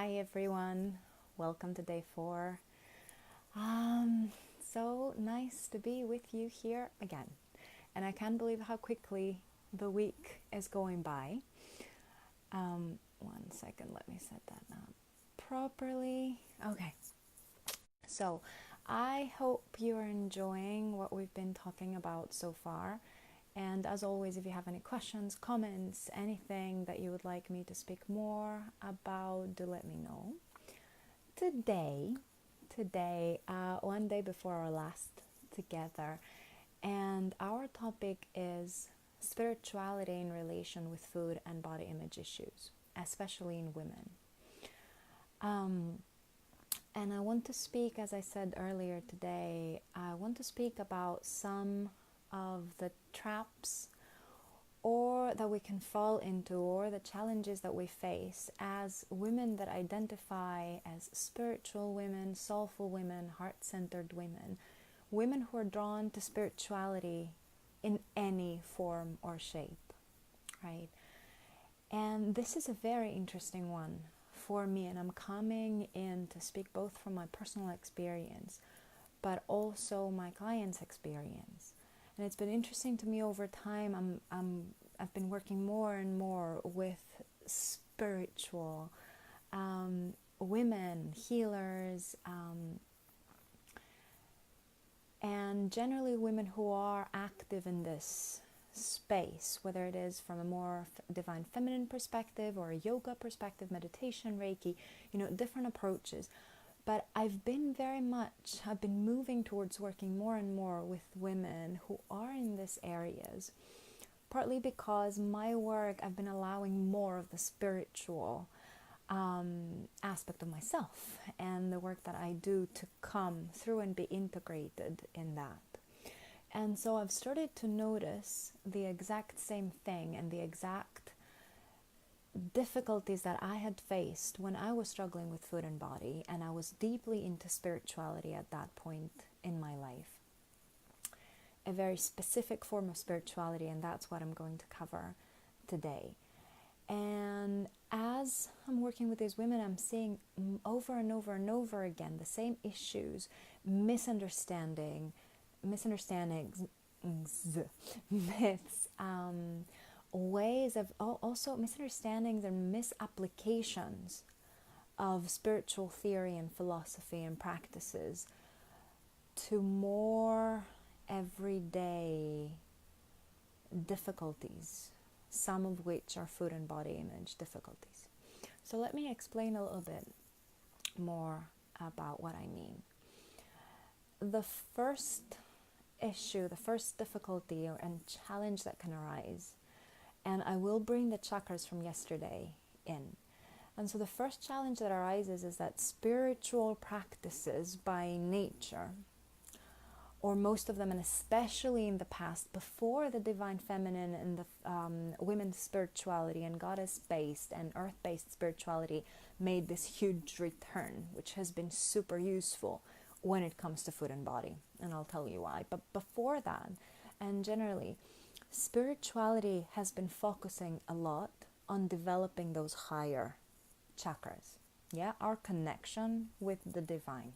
Hi everyone, welcome to day 4. So nice to be with you here again. And I can't believe how quickly the week is going by. 1 second, let me set that up properly. Okay, so I hope you're enjoying what we've been talking about so far. And as always, if you have any questions, comments, anything that you would like me to speak more about, do let me know. Today, one day before our last together, and our topic is spirituality in relation with food and body image issues, especially in women. And I want to speak, as I said earlier today, I want to speak about some of the traps or that we can fall into, or the challenges that we face as women that identify as spiritual women, soulful women, heart-centered women, women who are drawn to spirituality in any form or shape, right? And this is a very interesting one for me, and I'm coming in to speak both from my personal experience, but also my clients' experience. And it's been interesting to me over time. I've been working more and more with spiritual women, healers, and generally women who are active in this space, whether it is from a more divine feminine perspective or a yoga perspective, meditation, Reiki, different approaches. But I've been moving towards working more and more with women who are in these areas, partly because my work, I've been allowing more of the spiritual aspect of myself and the work that I do to come through and be integrated in that. And so I've started to notice the exact same thing and the exact difficulties that I had faced when I was struggling with food and body, and I was deeply into spirituality at that point in my life. A very specific form of spirituality, and that's what I'm going to cover today. And as I'm working with these women, I'm seeing over and over and over again the same issues, misunderstandings, myths, ways of also misunderstandings and misapplications of spiritual theory and philosophy and practices to more everyday difficulties, some of which are food and body image difficulties. So let me explain a little bit more about what I mean. The first issue, the first difficulty and challenge that can arise, and I will bring the chakras from yesterday in. And so the first challenge that arises is that spiritual practices by nature, or most of them, and especially in the past, before the divine feminine and the women's spirituality and goddess-based and earth-based spirituality made this huge return, which has been super useful when it comes to food and body. And I'll tell you why. But before that, and generally, spirituality has been focusing a lot on developing those higher chakras, our connection with the divine,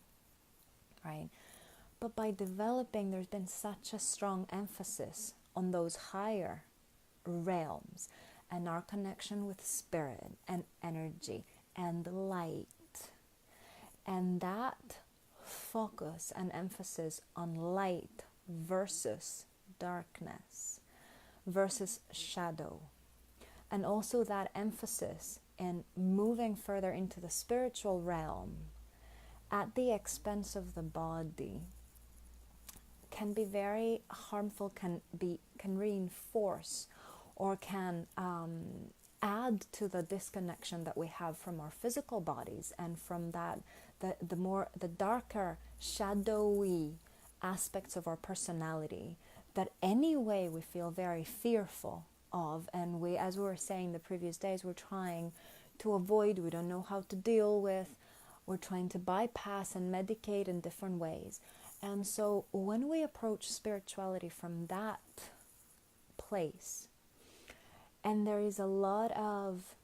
right? But by developing, there's been such a strong emphasis on those higher realms and our connection with spirit and energy and light. And that focus and emphasis on light versus darkness versus shadow, and also that emphasis in moving further into the spiritual realm at the expense of the body, can be very harmful, can reinforce or can add to the disconnection that we have from our physical bodies and from that the darker shadowy aspects of our personality that anyway we feel very fearful of, and we, as we were saying the previous days, we're trying to avoid, we don't know how to deal with, we're trying to bypass and medicate in different ways. And so when we approach spirituality from that place, and there is a lot of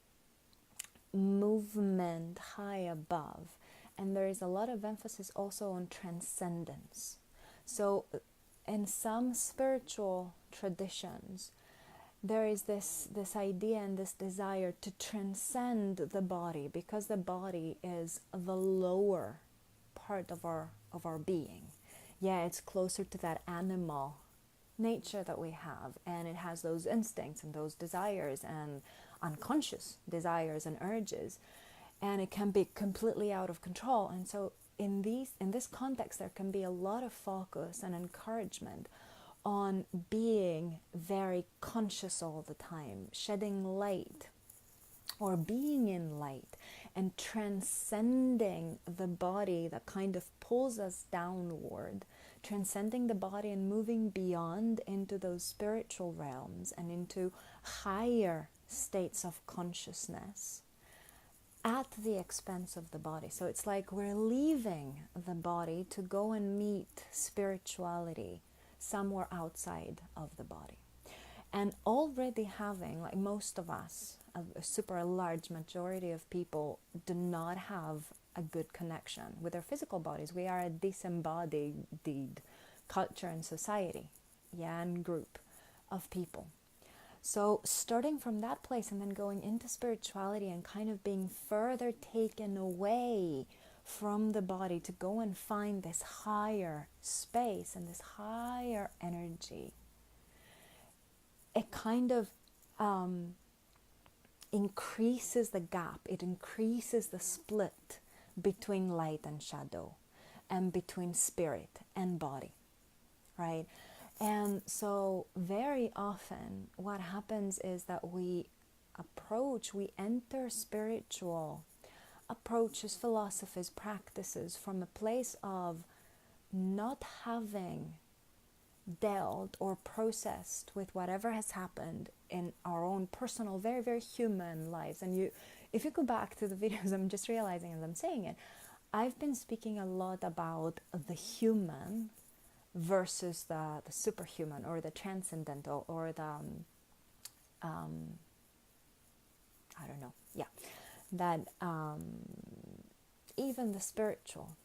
movement high above. And there is a lot of emphasis also on transcendence. So in some spiritual traditions, there is this idea and this desire to transcend the body, because the body is the lower part of our being. Yeah, it's closer to that animal nature that we have, and it has those instincts and those desires and unconscious desires and urges, and it can be completely out of control. And so in this context, there can be a lot of focus and encouragement on being very conscious all the time, shedding light or being in light, and transcending the body that kind of pulls us downward, transcending the body and moving beyond into those spiritual realms and into higher states of consciousness at the expense of the body. So it's like we're leaving the body to go and meet spirituality somewhere outside of the body. And already having, like most of us, a super large majority of people do not have a good connection with their physical bodies. We are a disembodied culture and society, and group of people. So starting from that place and then going into spirituality and kind of being further taken away from the body to go and find this higher space and this higher energy, it kind of increases the gap, it increases the split between light and shadow, and between spirit and body, right? And so very often what happens is that we enter spiritual approaches, philosophies, practices from a place of not having dealt or processed with whatever has happened in our own personal, very, very human lives. And if you go back to the videos, I'm just realizing as I'm saying it, I've been speaking a lot about the human versus the superhuman, or the transcendental, or the I don't know, that even the spiritual,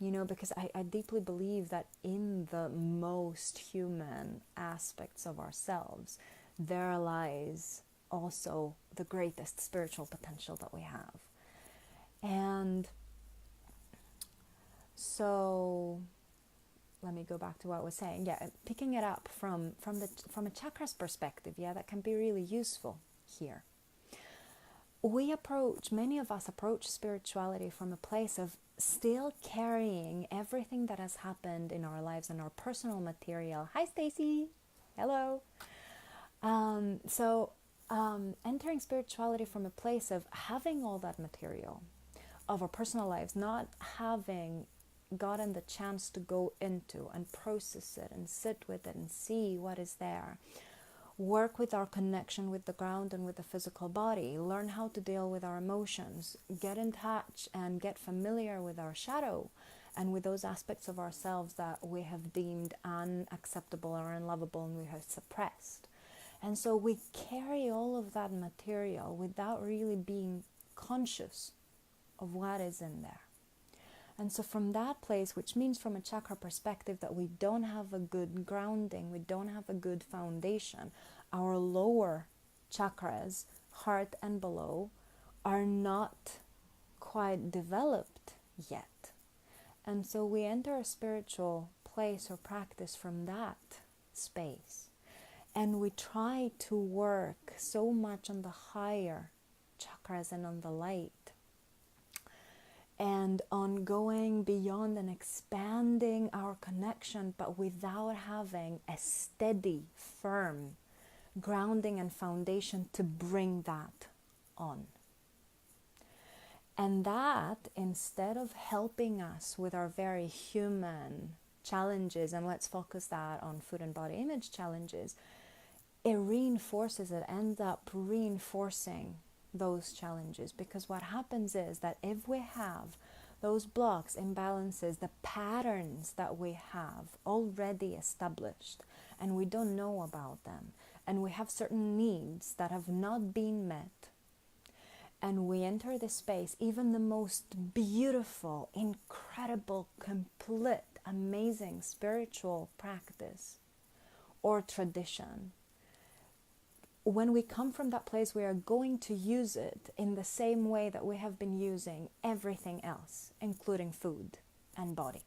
because I deeply believe that in the most human aspects of ourselves, there lies also the greatest spiritual potential that we have. And so let me go back to what I was saying. Picking it up from a chakras perspective, that can be really useful here. Many of us approach spirituality from a place of still carrying everything that has happened in our lives and our personal material. Hi, Stacy. Hello. Entering spirituality from a place of having all that material of our personal lives, not having gotten the chance to go into and process it and sit with it and see what is there. Work with our connection with the ground and with the physical body. Learn how to deal with our emotions. Get in touch and get familiar with our shadow and with those aspects of ourselves that we have deemed unacceptable or unlovable and we have suppressed. And so we carry all of that material without really being conscious of what is in there. And so from that place, which means from a chakra perspective that we don't have a good grounding, we don't have a good foundation, our lower chakras, heart and below, are not quite developed yet. And so we enter a spiritual place or practice from that space. And we try to work so much on the higher chakras and on the light, and on going beyond and expanding our connection, but without having a steady, firm grounding and foundation to bring that on. And that, instead of helping us with our very human challenges, and let's focus that on food and body image challenges, it reinforces, it ends up reinforcing those challenges. Because what happens is that if we have those blocks, imbalances, the patterns that we have already established and we don't know about them, and we have certain needs that have not been met, and we enter this space, even the most beautiful, incredible, complete, amazing spiritual practice or tradition, when we come from that place, we are going to use it in the same way that we have been using everything else, including food and body.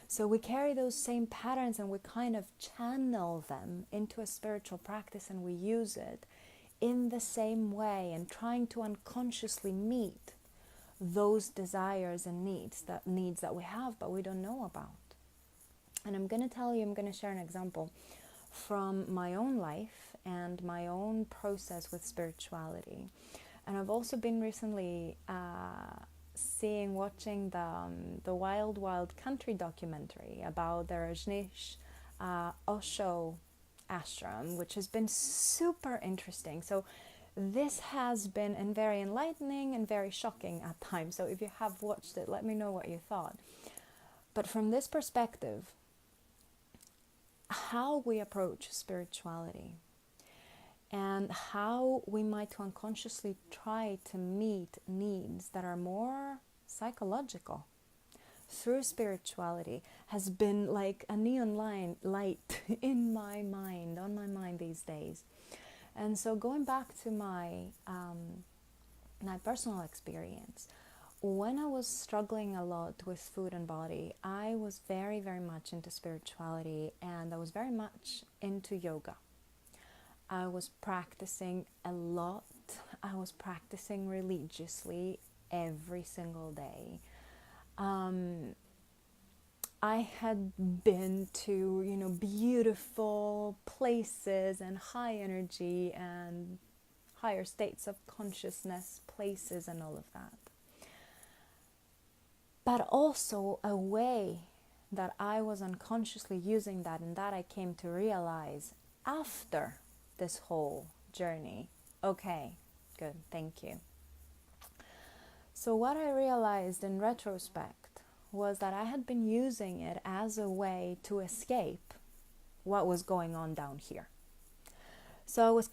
So we carry those same patterns and we kind of channel them into a spiritual practice, and we use it in the same way, and trying to unconsciously meet those desires and needs that we have but we don't know about. And I'm going to share an example from my own life and my own process with spirituality. And I've also been recently watching the Wild Wild Country documentary about the Rajneesh Osho ashram, which has been super interesting. So this has been very enlightening and very shocking at times. So if you have watched it, let me know what you thought. But from this perspective, how we approach spirituality and how we might unconsciously try to meet needs that are more psychological through spirituality has been like a neon light in my mind, on my mind these days. And so going back to my personal experience, when I was struggling a lot with food and body, I was very, very much into spirituality, and I was very much into yoga. I was practicing a lot. I was practicing religiously every single day. I had been to, beautiful places and high energy and higher states of consciousness places and all of that. But also a way that I was unconsciously using that, and that I came to realize after this whole journey. Okay, good, thank you. So what I realized in retrospect was that I had been using it as a way to escape what was going on down here. So I was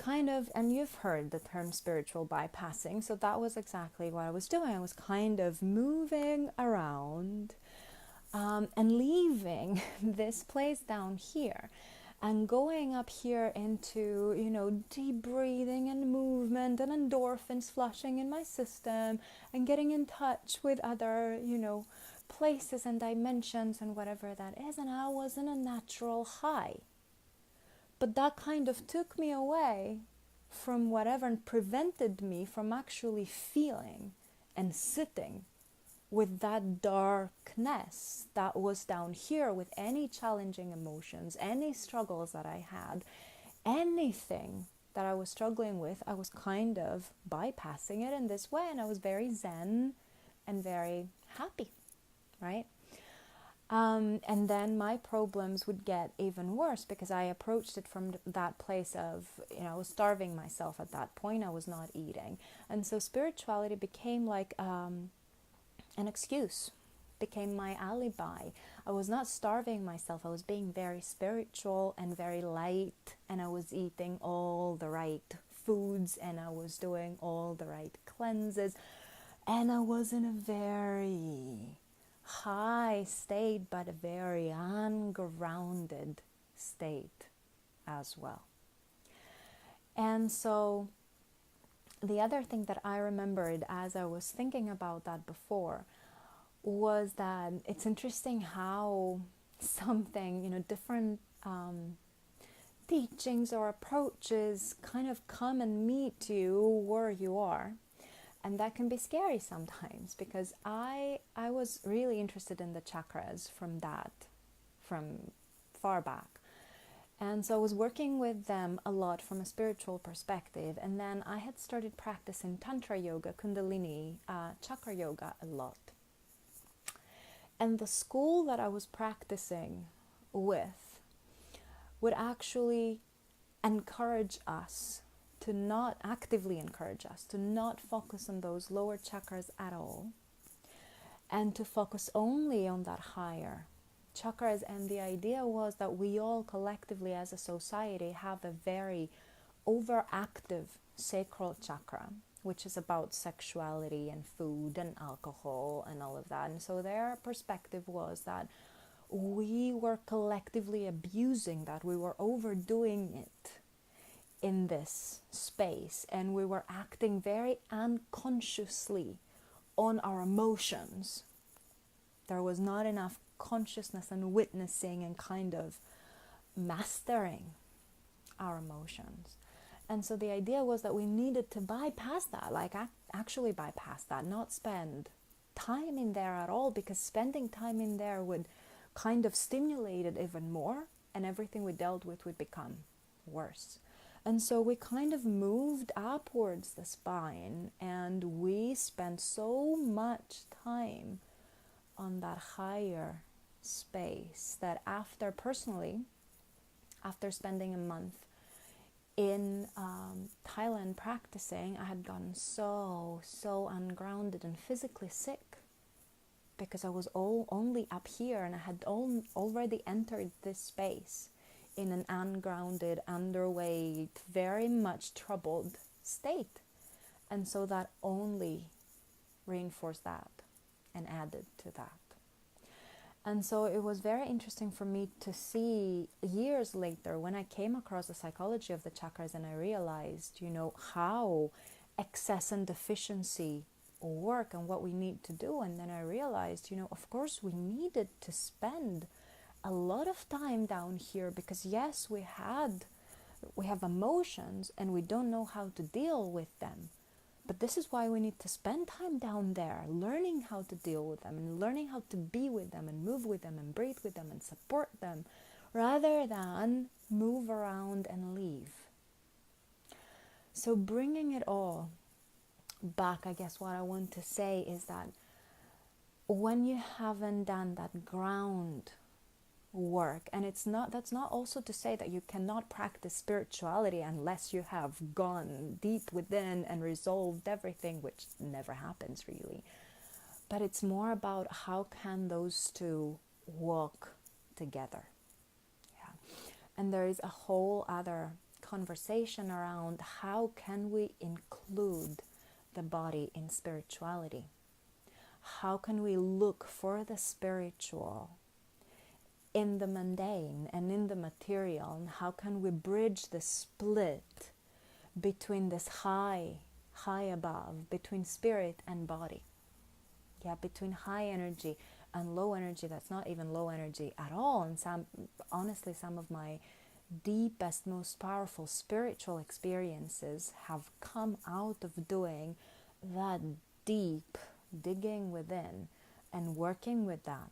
and you've heard the term spiritual bypassing, so that was exactly what I was doing. I was kind of moving around and leaving this place down here and going up here into, deep breathing and movement and endorphins flushing in my system and getting in touch with other, places and dimensions and whatever that is. And I was in a natural high. But that kind of took me away from whatever and prevented me from actually feeling and sitting with that darkness that was down here, with any challenging emotions, any struggles that I had, anything that I was struggling with. I was kind of bypassing it in this way, and I was very zen and very happy, right? And then my problems would get even worse because I approached it from that place of, I was starving myself at that point. I was not eating. And so spirituality became like an excuse, became my alibi. I was not starving myself. I was being very spiritual and very light, and I was eating all the right foods, and I was doing all the right cleanses, and I was in a very high state, but a very ungrounded state as well. And so the other thing that I remembered as I was thinking about that before was that it's interesting how something, different teachings or approaches kind of come and meet you where you are. And that can be scary sometimes, because I was really interested in the chakras from far back. And so I was working with them a lot from a spiritual perspective. And then I had started practicing Tantra yoga, Kundalini, chakra yoga a lot. And the school that I was practicing with would actually actively encourage us to not focus on those lower chakras at all, and to focus only on that higher chakras. And the idea was that we all collectively as a society have a very overactive sacral chakra, which is about sexuality and food and alcohol and all of that. And so their perspective was that we were collectively abusing that, we were overdoing it in this space, and we were acting very unconsciously on our emotions. There was not enough consciousness and witnessing and kind of mastering our emotions. And so the idea was that we needed to bypass that, like actually bypass that, not spend time in there at all, because spending time in there would kind of stimulate it even more, and everything we dealt with would become worse. And so we kind of moved upwards the spine, and we spent so much time on that higher space that after spending a month in Thailand practicing, I had gotten so ungrounded and physically sick, because I was only up here, and I had already entered this space in an ungrounded, underweight, very much troubled state. And so that only reinforced that and added to that. And so it was very interesting for me to see years later, when I came across the psychology of the chakras, and I realized, how excess and deficiency work and what we need to do. And then I realized, of course we needed to spend a lot of time down here, because yes, we have emotions and we don't know how to deal with them. But this is why we need to spend time down there, learning how to deal with them and learning how to be with them and move with them and breathe with them and support them, rather than move around and leave. So bringing it all back, I guess what I want to say is that when you haven't done that ground work, and that's not also to say that you cannot practice spirituality unless you have gone deep within and resolved everything, which never happens really, but it's more about how can those two walk together. And there is a whole other conversation around how can we include the body in spirituality. How can we look for the spiritual in the mundane and in the material, and how can we bridge the split between this high above, between spirit and body, between high energy and low energy that's not even low energy at all. And some of my deepest, most powerful spiritual experiences have come out of doing that deep digging within and working with that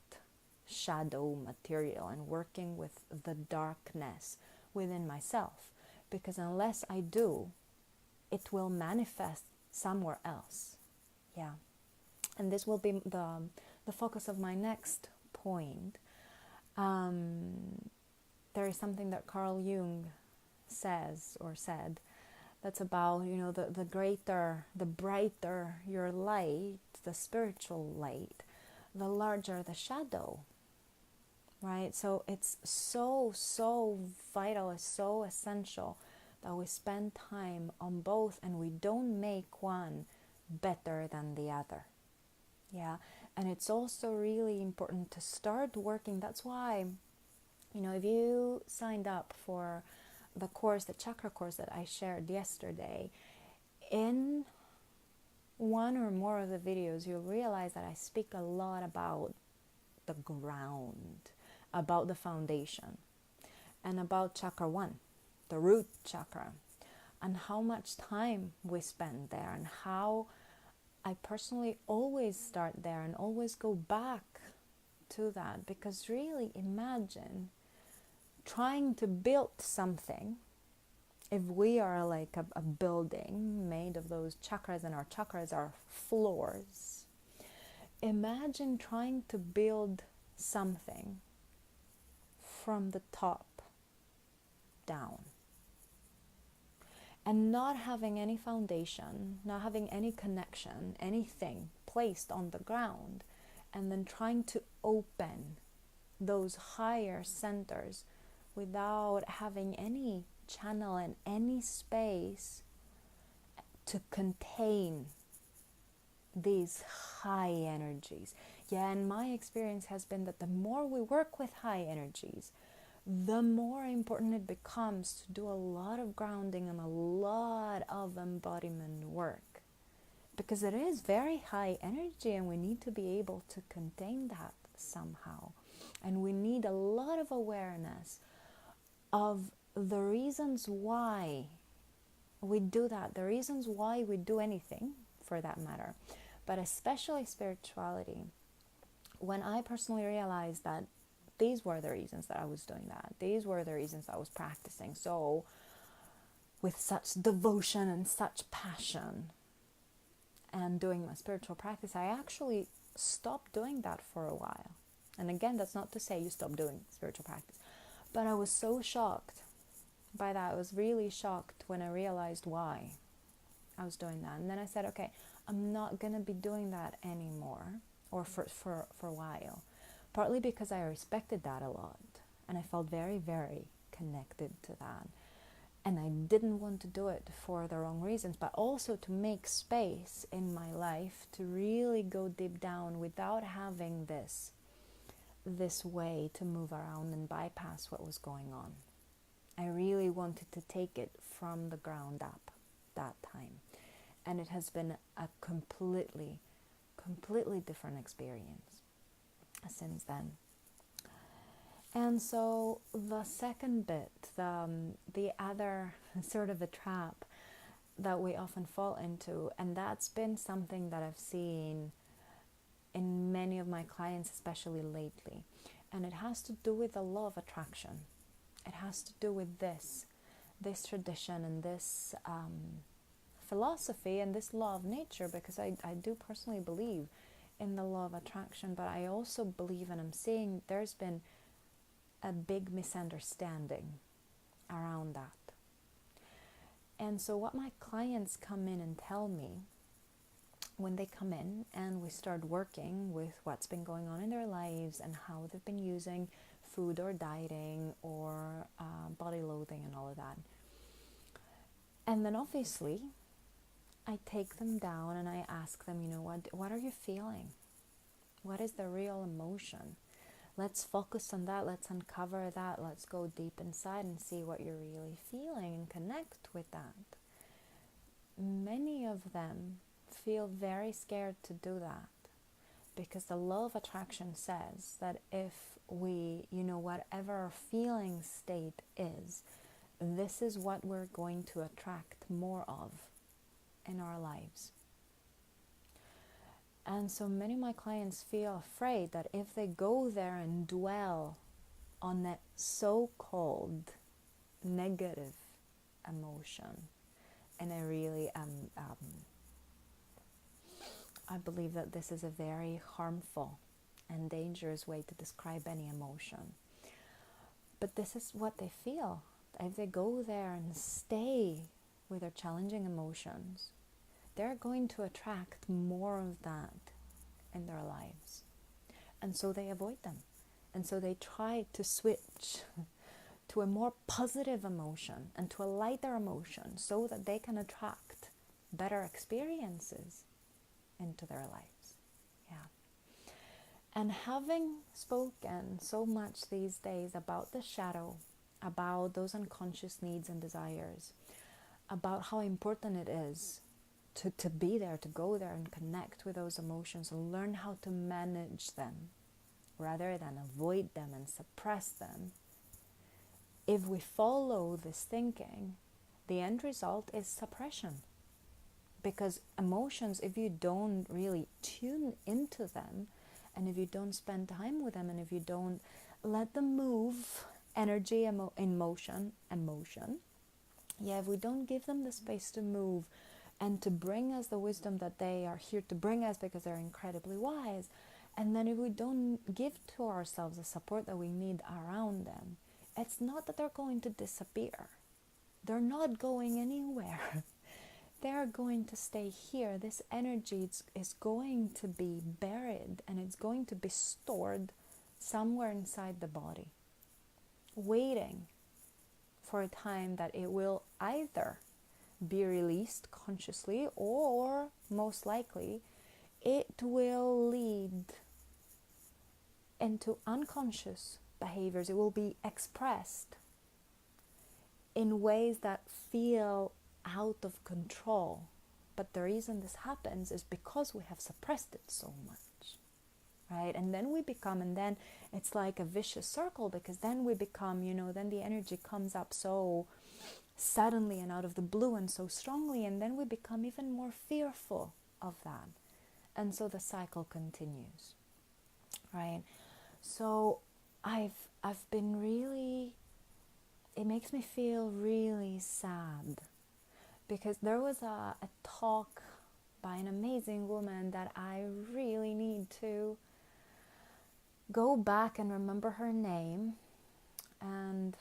shadow material and working with the darkness within myself, because unless I do, it will manifest somewhere else. And this will be the focus of my next point. There is something that Carl Jung said that's about, the brighter your light, the spiritual light, the larger the shadow. Right? So it's so vital, it's so essential that we spend time on both, and we don't make one better than the other. And it's also really important to start working. That's why, if you signed up for the chakra course that I shared yesterday, in one or more of the videos, you'll realize that I speak a lot about the ground, about the foundation, and about chakra 1, the root chakra, and how much time we spend there, and how I personally always start there and always go back to that. Because really, imagine trying to build something. If we are like a building made of those chakras, and our chakras are floors, imagine trying to build something from the top down and not having any foundation, not having any connection, anything placed on the ground, and then trying to open those higher centers without having any channel and any space to contain these high energies. Yeah, and my experience has been that the more we work with high energies, the more important it becomes to do a lot of grounding and a lot of embodiment work. Because it is very high energy and we need to be able to contain that somehow. And we need a lot of awareness of the reasons why we do that, the reasons why we do anything for that matter, but especially spirituality. When I personally realized that these were the reasons that I was doing that, these were the reasons I was practicing so with such devotion and such passion and doing my spiritual practice, I actually stopped doing that for a while. And again, that's not to say you stop doing spiritual practice, but I was so shocked by that. I was really shocked when I realized why I was doing that. And then I said, okay, I'm not going to be doing that anymore, or for a while. Partly because I respected that a lot, and I felt very, very connected to that. And I didn't want to do it for the wrong reasons, but also to make space in my life to really go deep down without having this way to move around and bypass what was going on. I really wanted to take it from the ground up that time. And it has been a completely different experience since then. And so the second bit, the other sort of a trap that we often fall into, and that's been something that I've seen in many of my clients, especially lately, and it has to do with the law of attraction. It has to do with this tradition and this philosophy and this law of nature, because I do personally believe in the law of attraction, but I also believe, and I'm seeing there's been a big misunderstanding around that. And so what my clients come in and tell me when they come in and we start working with what's been going on in their lives and how they've been using food or dieting or body loathing and all of that. And then obviously I take them down and I ask them, what are you feeling? What is the real emotion? Let's focus on that. Let's uncover that. Let's go deep inside and see what you're really feeling and connect with that. Many of them feel very scared to do that because the law of attraction says that if we, whatever our feeling state is, this is what we're going to attract more of in our lives. And so many of my clients feel afraid that if they go there and dwell on that so-called negative emotion, and I really I believe that this is a very harmful and dangerous way to describe any emotion. But this is what they feel. If they go there and stay with their challenging emotions, they're going to attract more of that in their lives. And so they avoid them. And so they try to switch to a more positive emotion and to a lighter emotion so that they can attract better experiences into their lives. Yeah. And having spoken so much these days about the shadow, about those unconscious needs and desires, about how important it is to be there, to go there and connect with those emotions and learn how to manage them rather than avoid them and suppress them. If we follow this thinking, the end result is suppression. Because emotions, if you don't really tune into them, and if you don't spend time with them, and if you don't let them move, energy, emotion, if we don't give them the space to move and to bring us the wisdom that they are here to bring us because they're incredibly wise, and then if we don't give to ourselves the support that we need around them, it's not that they're going to disappear. They're not going anywhere. They're going to stay here. This energy is going to be buried and it's going to be stored somewhere inside the body, waiting for a time that it will either be released consciously, or most likely it will lead into unconscious behaviors. It will be expressed in ways that feel out of control. But the reason this happens is because we have suppressed it so much, right? And then it's like a vicious circle, because then we become, then the energy comes up so suddenly and out of the blue and so strongly, and then we become even more fearful of that. And so the cycle continues, right? So I've been really, it makes me feel really sad, because there was a talk by an amazing woman that I really need to go back and remember her name and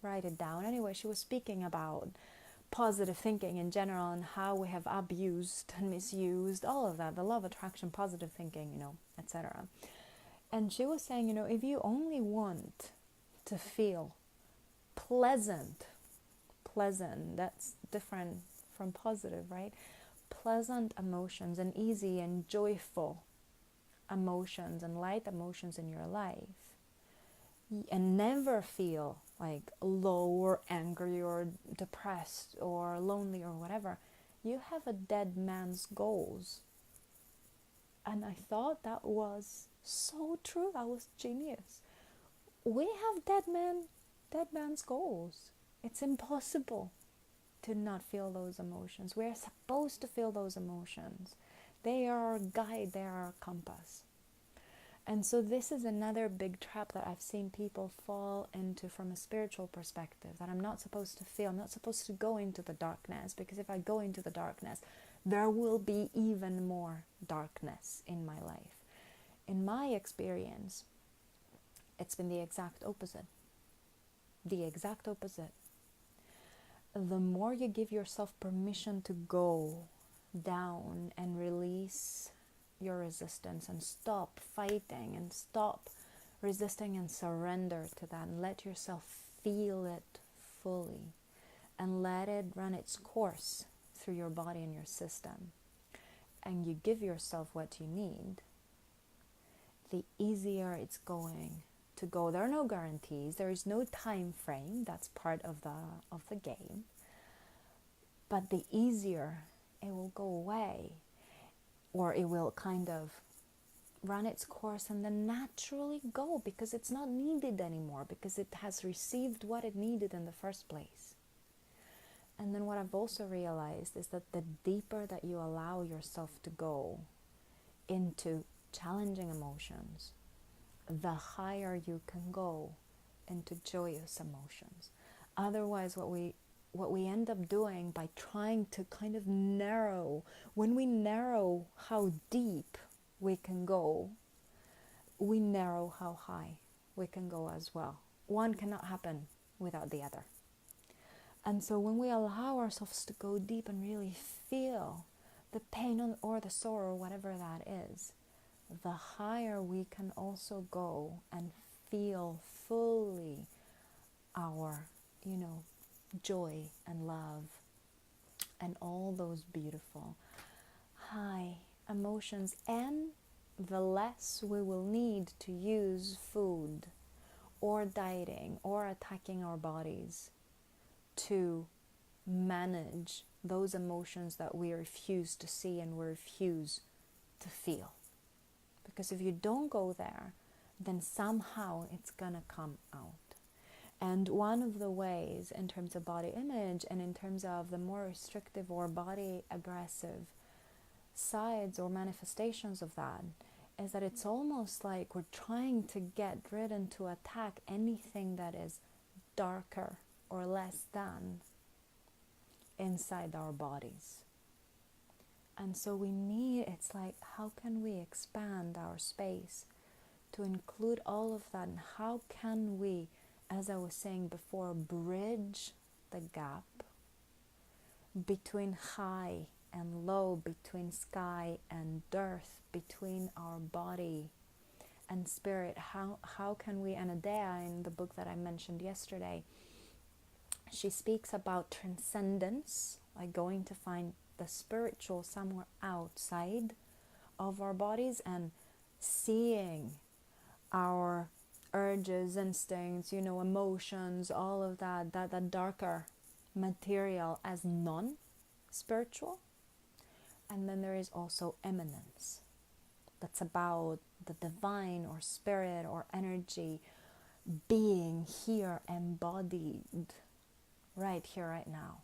write it down. Anyway, she was speaking about positive thinking in general and how we have abused and misused all of that, the law of attraction, positive thinking, etc. And she was saying, if you only want to feel pleasant, that's different from positive, right? Pleasant emotions and easy and joyful emotions and light emotions in your life, and never feel like low or angry or depressed or lonely or whatever, you have a dead man's goals. And I thought that was so true. That was genius. We have dead man's goals. It's impossible to not feel those emotions. We're supposed to feel those emotions. They are our guide, they are our compass. And so this is another big trap that I've seen people fall into from a spiritual perspective, that I'm not supposed to feel, I'm not supposed to go into the darkness, because if I go into the darkness, there will be even more darkness in my life. In my experience, it's been the exact opposite. The exact opposite. The more you give yourself permission to go down and release your resistance and stop fighting and stop resisting and surrender to that, and let yourself feel it fully and let it run its course through your body and your system, and you give yourself what you need, the easier it's going to go. There are no guarantees, there is no time frame, that's part of the game, but the easier it will go away, or it will kind of run its course and then naturally go, because it's not needed anymore, because it has received what it needed in the first place. And then what I've also realized is that the deeper that you allow yourself to go into challenging emotions, the higher you can go into joyous emotions. Otherwise, what we end up doing by trying to kind of narrow, when we narrow how deep we can go, we narrow how high we can go as well. One cannot happen without the other. And so when we allow ourselves to go deep and really feel the pain or the sorrow, or whatever that is, the higher we can also go and feel fully our, joy and love and all those beautiful high emotions. And the less we will need to use food or dieting or attacking our bodies to manage those emotions that we refuse to see and we refuse to feel. Because if you don't go there, then somehow it's gonna come out. And one of the ways, in terms of body image and in terms of the more restrictive or body aggressive sides or manifestations of that, is that it's almost like we're trying to get rid and to attack anything that is darker or less than inside our bodies. And so it's like, how can we expand our space to include all of that? And how can we, as I was saying before, bridge the gap between high and low, between sky and earth, between our body and spirit? How can we, and Adea, in the book that I mentioned yesterday, she speaks about transcendence, like going to find the spiritual somewhere outside of our bodies and seeing our urges, instincts, emotions, all of that darker material as non-spiritual. And then there is also eminence. That's about the divine or spirit or energy being here, embodied right here, right now.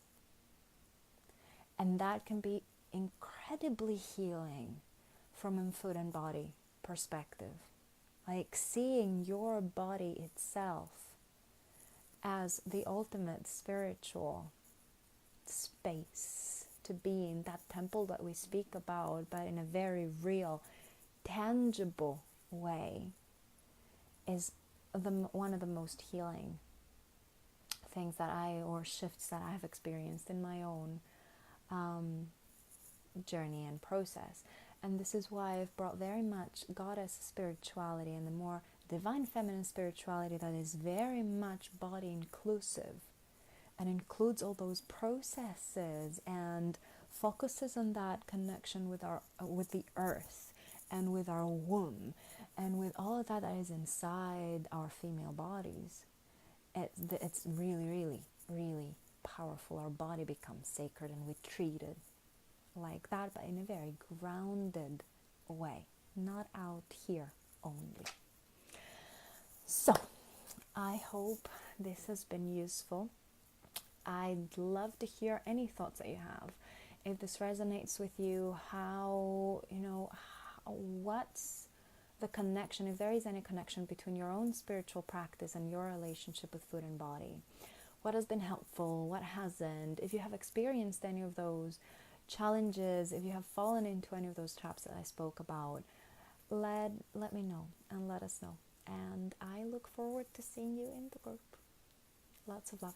And that can be incredibly healing from a food and body perspective. Like seeing your body itself as the ultimate spiritual space to be in, that temple that we speak about, but in a very real, tangible way, is one of the most healing things or shifts that I've experienced in my own journey and process. And this is why I've brought very much goddess spirituality and the more divine feminine spirituality that is very much body inclusive and includes all those processes and focuses on that connection with the earth and with our womb and with all of that is inside our female bodies. It's really, really, really powerful. Our body becomes sacred and we treat it like that, but in a very grounded way, not out here only. So I hope this has been useful. I'd love to hear any thoughts that you have. If this resonates with you, what's the connection, if there is any connection between your own spiritual practice and your relationship with food and body? What has been helpful? What hasn't? If you have experienced any of those challenges, if you have fallen into any of those traps that I spoke about, let me know and let us know. And I look forward to seeing you in the group. Lots of love.